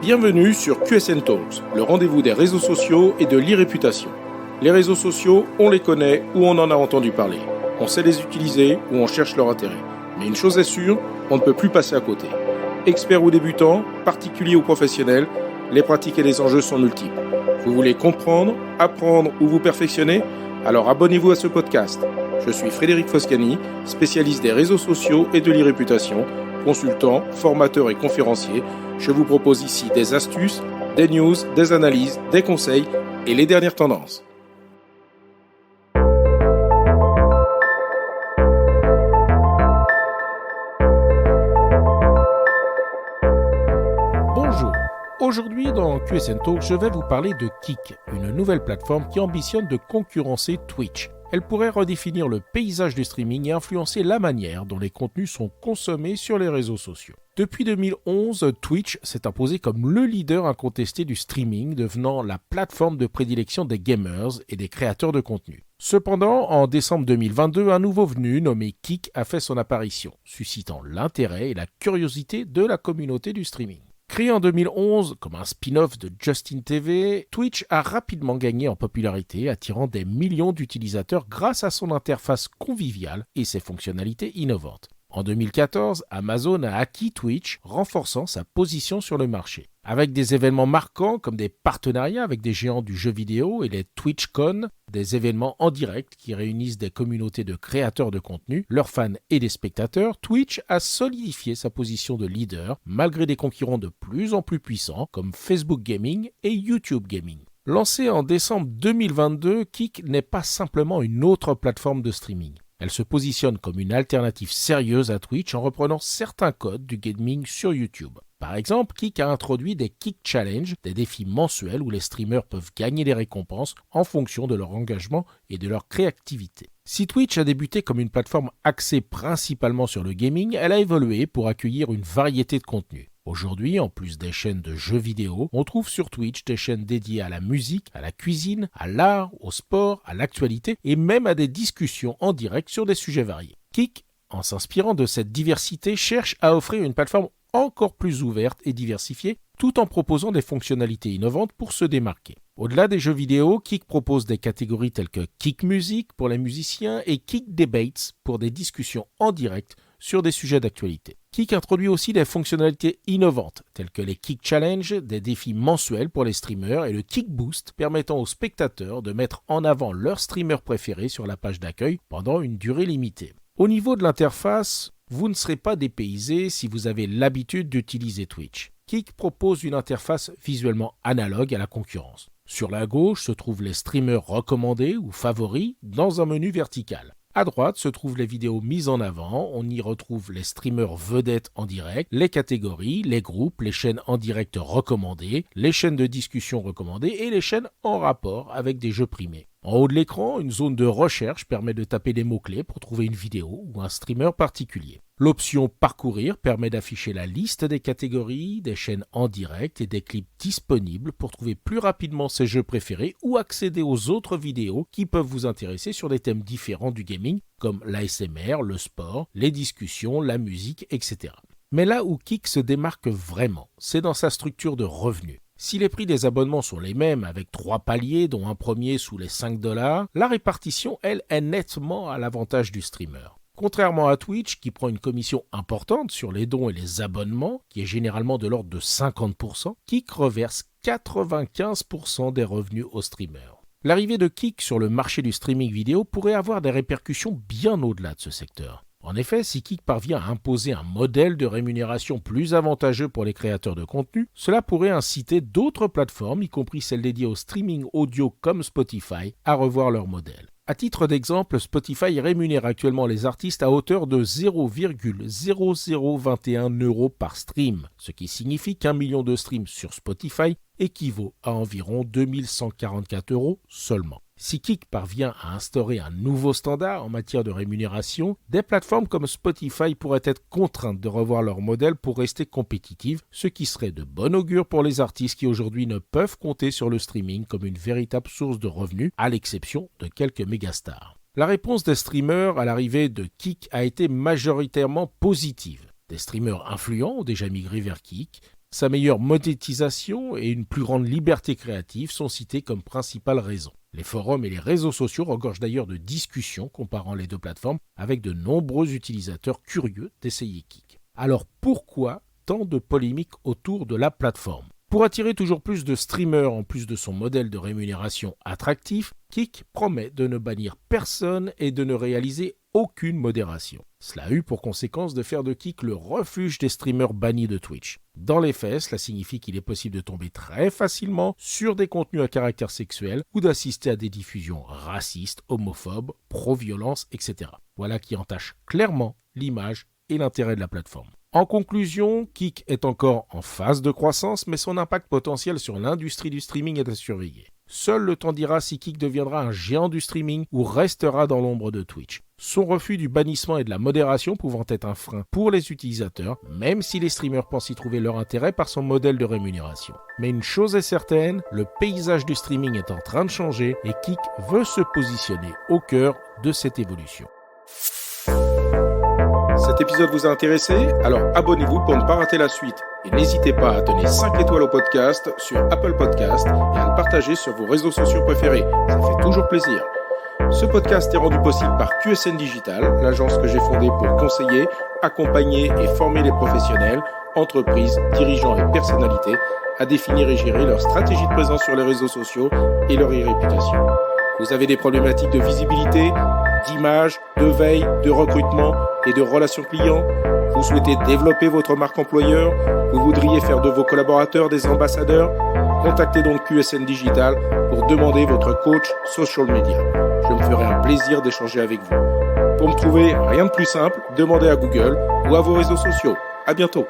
Bienvenue sur QSN Talks, le rendez-vous des réseaux sociaux et de l'e-réputation. Les réseaux sociaux, on les connaît ou on en a entendu parler. On sait les utiliser ou on cherche leur intérêt. Mais une chose est sûre, on ne peut plus passer à côté. Experts ou débutants, particuliers ou professionnels, les pratiques et les enjeux sont multiples. Vous voulez comprendre, apprendre ou vous perfectionner ? Alors abonnez-vous à ce podcast. Je suis Frédéric Foscani, spécialiste des réseaux sociaux et de l'e-réputation, consultant, formateur et conférencier. Je vous propose ici des astuces, des news, des analyses, des conseils et les dernières tendances. Bonjour. Aujourd'hui dans QSN Talk, je vais vous parler de Kick, une nouvelle plateforme qui ambitionne de concurrencer Twitch. Elle pourrait redéfinir le paysage du streaming et influencer la manière dont les contenus sont consommés sur les réseaux sociaux. Depuis 2011, Twitch s'est imposé comme le leader incontesté du streaming, devenant la plateforme de prédilection des gamers et des créateurs de contenu. Cependant, en décembre 2022, un nouveau venu nommé Kick a fait son apparition, suscitant l'intérêt et la curiosité de la communauté du streaming. Créé en 2011 comme un spin-off de Justin TV, Twitch a rapidement gagné en popularité, attirant des millions d'utilisateurs grâce à son interface conviviale et ses fonctionnalités innovantes. En 2014, Amazon a acquis Twitch, renforçant sa position sur le marché. Avec des événements marquants comme des partenariats avec des géants du jeu vidéo et les TwitchCon, des événements en direct qui réunissent des communautés de créateurs de contenu, leurs fans et des spectateurs, Twitch a solidifié sa position de leader malgré des concurrents de plus en plus puissants comme Facebook Gaming et YouTube Gaming. Lancée en décembre 2022, Kick n'est pas simplement une autre plateforme de streaming. Elle se positionne comme une alternative sérieuse à Twitch en reprenant certains codes du gaming sur YouTube. Par exemple, Kick a introduit des Kick Challenge, des défis mensuels où les streamers peuvent gagner des récompenses en fonction de leur engagement et de leur créativité. Si Twitch a débuté comme une plateforme axée principalement sur le gaming, elle a évolué pour accueillir une variété de contenus. Aujourd'hui, en plus des chaînes de jeux vidéo, on trouve sur Twitch des chaînes dédiées à la musique, à la cuisine, à l'art, au sport, à l'actualité et même à des discussions en direct sur des sujets variés. Kick, en s'inspirant de cette diversité, cherche à offrir une plateforme encore plus ouverte et diversifiée, tout en proposant des fonctionnalités innovantes pour se démarquer. Au-delà des jeux vidéo, Kick propose des catégories telles que Kick Music pour les musiciens et Kick Debates pour des discussions en direct sur des sujets d'actualité. Kick introduit aussi des fonctionnalités innovantes, telles que les Kick Challenge, des défis mensuels pour les streamers et le Kick Boost, permettant aux spectateurs de mettre en avant leur streamer préféré sur la page d'accueil pendant une durée limitée. Au niveau de l'interface, vous ne serez pas dépaysé si vous avez l'habitude d'utiliser Twitch. Kick propose une interface visuellement analogue à la concurrence. Sur la gauche se trouvent les streamers recommandés ou favoris dans un menu vertical. À droite se trouvent les vidéos mises en avant, on y retrouve les streamers vedettes en direct, les catégories, les groupes, les chaînes en direct recommandées, les chaînes de discussion recommandées et les chaînes en rapport avec des jeux primés. En haut de l'écran, une zone de recherche permet de taper des mots-clés pour trouver une vidéo ou un streamer particulier. L'option Parcourir permet d'afficher la liste des catégories, des chaînes en direct et des clips disponibles pour trouver plus rapidement ses jeux préférés ou accéder aux autres vidéos qui peuvent vous intéresser sur des thèmes différents du gaming comme l'ASMR, le sport, les discussions, la musique, etc. Mais là où Kick se démarque vraiment, c'est dans sa structure de revenus. Si les prix des abonnements sont les mêmes avec 3 paliers dont un premier sous les $5, la répartition, elle, est nettement à l'avantage du streamer. Contrairement à Twitch, qui prend une commission importante sur les dons et les abonnements, qui est généralement de l'ordre de 50%, Kick reverse 95% des revenus aux streamers. L'arrivée de Kick sur le marché du streaming vidéo pourrait avoir des répercussions bien au-delà de ce secteur. En effet, si Kick parvient à imposer un modèle de rémunération plus avantageux pour les créateurs de contenu, cela pourrait inciter d'autres plateformes, y compris celles dédiées au streaming audio comme Spotify, à revoir leur modèle. À titre d'exemple, Spotify rémunère actuellement les artistes à hauteur de 0,0021 € par stream, ce qui signifie qu'1 million de streams sur Spotify équivaut à environ 2144 € seulement. Si Kick parvient à instaurer un nouveau standard en matière de rémunération, des plateformes comme Spotify pourraient être contraintes de revoir leur modèle pour rester compétitives, ce qui serait de bon augure pour les artistes qui aujourd'hui ne peuvent compter sur le streaming comme une véritable source de revenus, à l'exception de quelques mégastars. La réponse des streamers à l'arrivée de Kick a été majoritairement positive. Des streamers influents ont déjà migré vers Kick. Sa meilleure monétisation et une plus grande liberté créative sont cités comme principales raisons. Les forums et les réseaux sociaux regorgent d'ailleurs de discussions comparant les deux plateformes avec de nombreux utilisateurs curieux d'essayer Kik. Alors pourquoi tant de polémiques autour de la plateforme ? Pour attirer toujours plus de streamers en plus de son modèle de rémunération attractif, Kik promet de ne bannir personne et de ne réaliser aucune modération. Cela a eu pour conséquence de faire de Kik le refuge des streamers bannis de Twitch. Dans les faits, cela signifie qu'il est possible de tomber très facilement sur des contenus à caractère sexuel ou d'assister à des diffusions racistes, homophobes, pro-violence, etc. Voilà qui entache clairement l'image et l'intérêt de la plateforme. En conclusion, Kik est encore en phase de croissance, mais son impact potentiel sur l'industrie du streaming est à surveiller. Seul le temps dira si Kik deviendra un géant du streaming ou restera dans l'ombre de Twitch. Son refus du bannissement et de la modération pouvant être un frein pour les utilisateurs, même si les streamers pensent y trouver leur intérêt par son modèle de rémunération. Mais une chose est certaine, le paysage du streaming est en train de changer et Kik veut se positionner au cœur de cette évolution. Cet épisode vous a intéressé? Alors abonnez-vous pour ne pas rater la suite. Et n'hésitez pas à donner 5 étoiles au podcast sur Apple Podcasts et à le partager sur vos réseaux sociaux préférés. Ça fait toujours plaisir. Ce podcast est rendu possible par QSN Digital, l'agence que j'ai fondée pour conseiller, accompagner et former les professionnels, entreprises, dirigeants et personnalités à définir et gérer leur stratégie de présence sur les réseaux sociaux et leur réputation. Vous avez des problématiques de visibilité, d'image, de veille, de recrutement et de relations clients? Vous souhaitez développer votre marque employeur? Vous voudriez faire de vos collaborateurs des ambassadeurs? Contactez donc QSN Digital pour demander votre coach social media. Je me ferai un plaisir d'échanger avec vous. Pour me trouver, rien de plus simple, demandez à Google ou à vos réseaux sociaux. À bientôt.